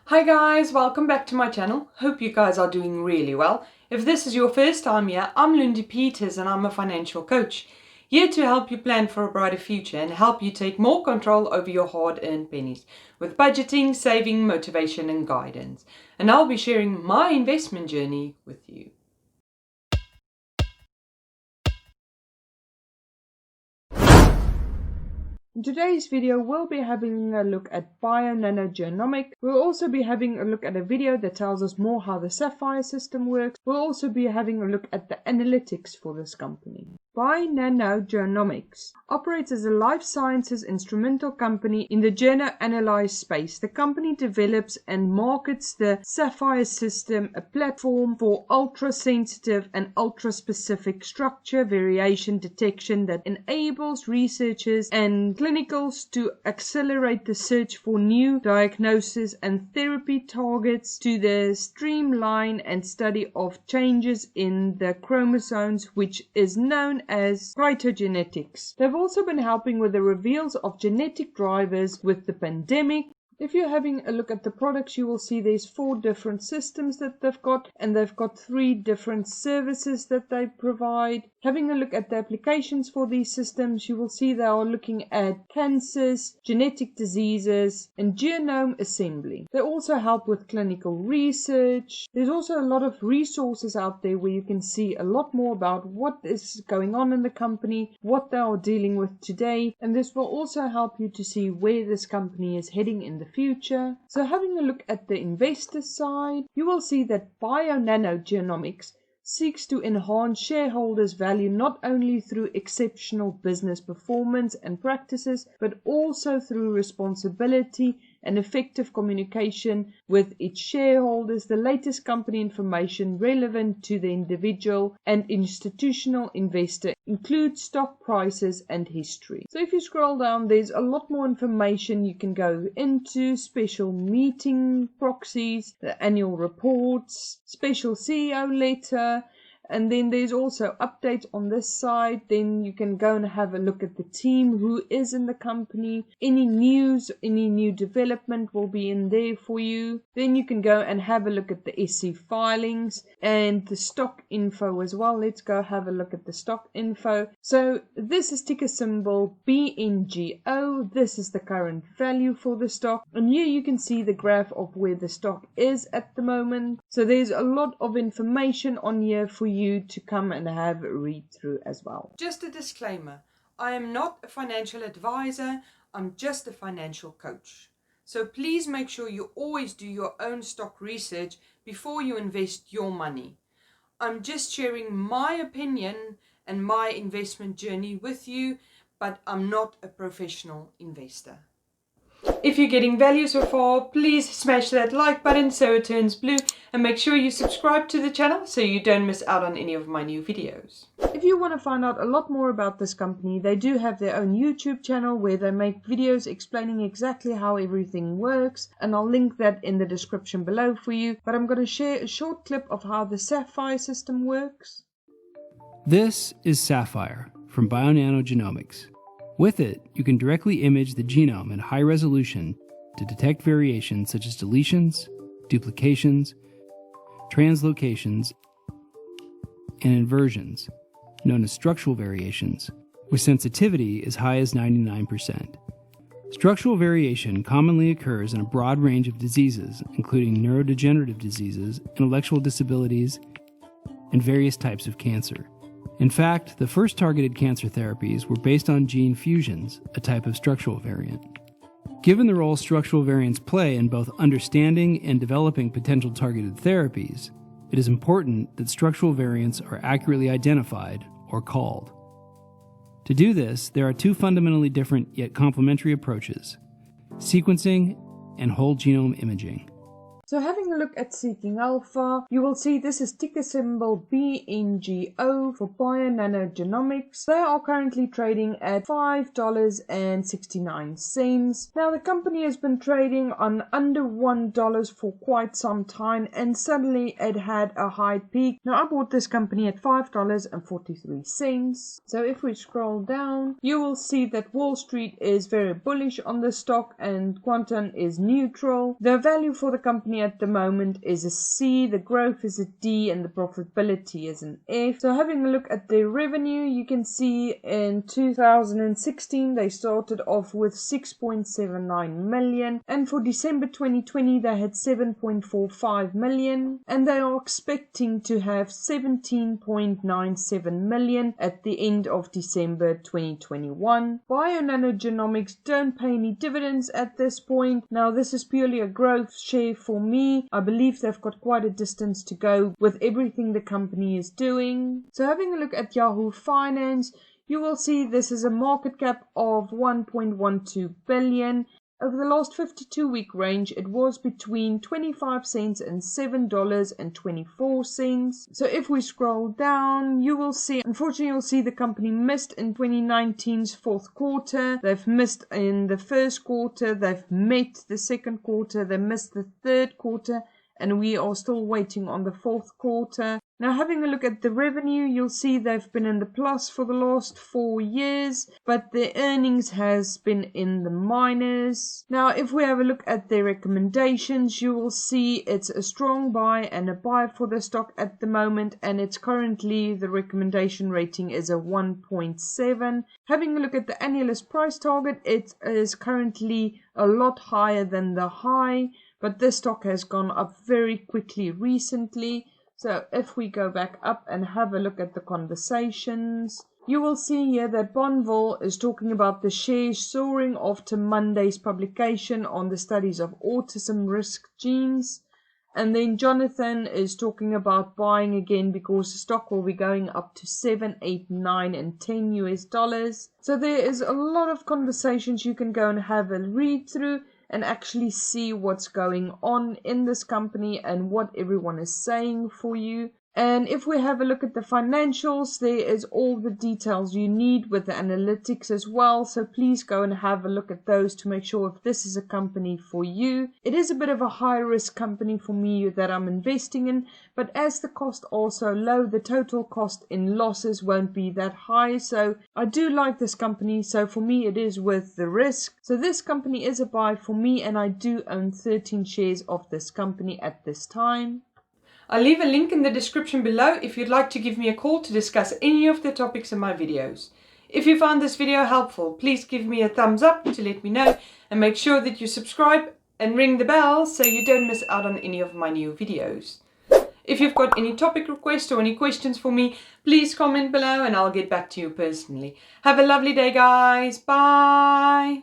Hi guys, welcome back to my channel. Hope you guys are doing really well. If this is your first time here, I'm Luno Peters and I'm a financial coach. Here to help you plan for a brighter future and help you take more control over your hard-earned pennies with budgeting, saving, motivation and guidance. And I'll be sharing my investment journey with you. In today's video, we'll be having a look at Bionano Genomics. We'll also be having a look at a video that tells us more how the Saphyr system works. We'll also be having a look at the analytics for this company. Bionano Genomics operates as a life sciences instrumental company in the geno-analyze space. The company develops and markets the Saphyr system, a platform for ultra-sensitive and ultra-specific structure variation detection that enables researchers and clinicals to accelerate the search for new diagnosis and therapy targets to the streamline and study of changes in the chromosomes, which is known as cytogenetics. They've also been helping with the reveals of genetic drivers with the pandemic. If you're having a look at the products, you will see there's 4 different systems that they've got, and they've got 3 different services that they provide. Having a look at the applications for these systems, you will see they are looking at cancers, genetic diseases, and genome assembly. They also help with clinical research. There's also a lot of resources out there where you can see a lot more about what is going on in the company, what they are dealing with today, and this will also help you to see where this company is heading in the future. So having a look at the investor side, you will see that Bionano Genomics seeks to enhance shareholders' value not only through exceptional business performance and practices, but also through responsibility and effective communication with its shareholders, the latest company information relevant to the individual and institutional investor includes stock prices and history. So if you scroll down, there's a lot more information you can go into: special meeting proxies, the annual reports, special CEO letter, and then there's also updates on this side. Then you can go and have a look at the team, who is in the company, any news, any new development will be in there for you. Then you can go and have a look at the SC filings and the stock info as well. Let's go have a look at the stock info. So this is ticker symbol BNGO. This is the current value for the stock, and here you can see the graph of where the stock is at the moment. So there's a lot of information on here for you to come and have a read through as well. Just a disclaimer, I am not a financial advisor, I'm just a financial coach. So please make sure you always do your own stock research before you invest your money. I'm just sharing my opinion and my investment journey with you, but I'm not a professional investor. If you're getting value so far, please smash that like button so it turns blue, and make sure you subscribe to the channel so you don't miss out on any of my new videos. If you want to find out a lot more about this company, they do have their own YouTube channel where they make videos explaining exactly how everything works, and I'll link that in the description below for you. But I'm going to share a short clip of how the Saphyr system works. This is Saphyr from Bionano Genomics. With it, you can directly image the genome in high resolution to detect variations such as deletions, duplications, translocations, and inversions, known as structural variations, with sensitivity as high as 99%. Structural variation commonly occurs in a broad range of diseases, including neurodegenerative diseases, intellectual disabilities, and various types of cancer. In fact, the first targeted cancer therapies were based on gene fusions, a type of structural variant. Given the role structural variants play in both understanding and developing potential targeted therapies, it is important that structural variants are accurately identified or called. To do this, there are 2 fundamentally different yet complementary approaches: sequencing and whole genome imaging. So So having a look at Seeking Alpha, you will see this is ticker symbol BNGO for Bionano Genomics. They are currently trading at $5.69. Now the company has been trading on under $1 for quite some time, and suddenly it had a high peak. Now I bought this company at $5.43. So if we scroll down, you will see that Wall Street is very bullish on the stock and Quantum is neutral. The value for the company at the moment is a C, the growth is a D, and the profitability is an F. So having a look at their revenue, you can see in 2016 they started off with 6.79 million, and for December 2020 they had 7.45 million, and they are expecting to have 17.97 million at the end of December 2021. Bionano Genomics don't pay any dividends at this point. Now this is purely a growth share for me. I believe they've got quite a distance to go with everything the company is doing. So having a look at Yahoo Finance, you will see this is a market cap of 1.12 billion. Over the last 52-week range, it was between 25 cents and $7.24. So if we scroll down, you will see, unfortunately, you'll see the company missed in 2019's fourth quarter. They've missed in the first quarter. They've met the second quarter. They missed the third quarter. And we are still waiting on the fourth quarter. Now having a look at the revenue, you'll see they've been in the plus for the last 4 years, but their earnings has been in the minus. Now if we have a look at their recommendations, you will see it's a strong buy and a buy for the stock at the moment, and it's currently, the recommendation rating is a 1.7. Having a look at the annualized price target, it is currently a lot higher than the high, but this stock has gone up very quickly recently. So if we go back up and have a look at the conversations, you will see here that Bonville is talking about the shares soaring after Monday's publication on the studies of autism risk genes. And then Jonathan is talking about buying again because the stock will be going up to 7, 8, 9, and 10 US dollars. So there is a lot of conversations you can go and have a read through and actually see what's going on in this company and what everyone is saying for you. And if we have a look at the financials, there is all the details you need with the analytics as well. So please go and have a look at those to make sure if this is a company for you. It is a bit of a high risk company for me that I'm investing in, but as the cost also low, the total cost in losses won't be that high. So I do like this company. So for me, it is worth the risk. So this company is a buy for me, and I do own 13 shares of this company at this time. I'll leave a link in the description below if you'd like to give me a call to discuss any of the topics in my videos. If you found this video helpful, please give me a thumbs up to let me know, and make sure that you subscribe and ring the bell so you don't miss out on any of my new videos. If you've got any topic requests or any questions for me, please comment below and I'll get back to you personally. Have a lovely day, guys. Bye.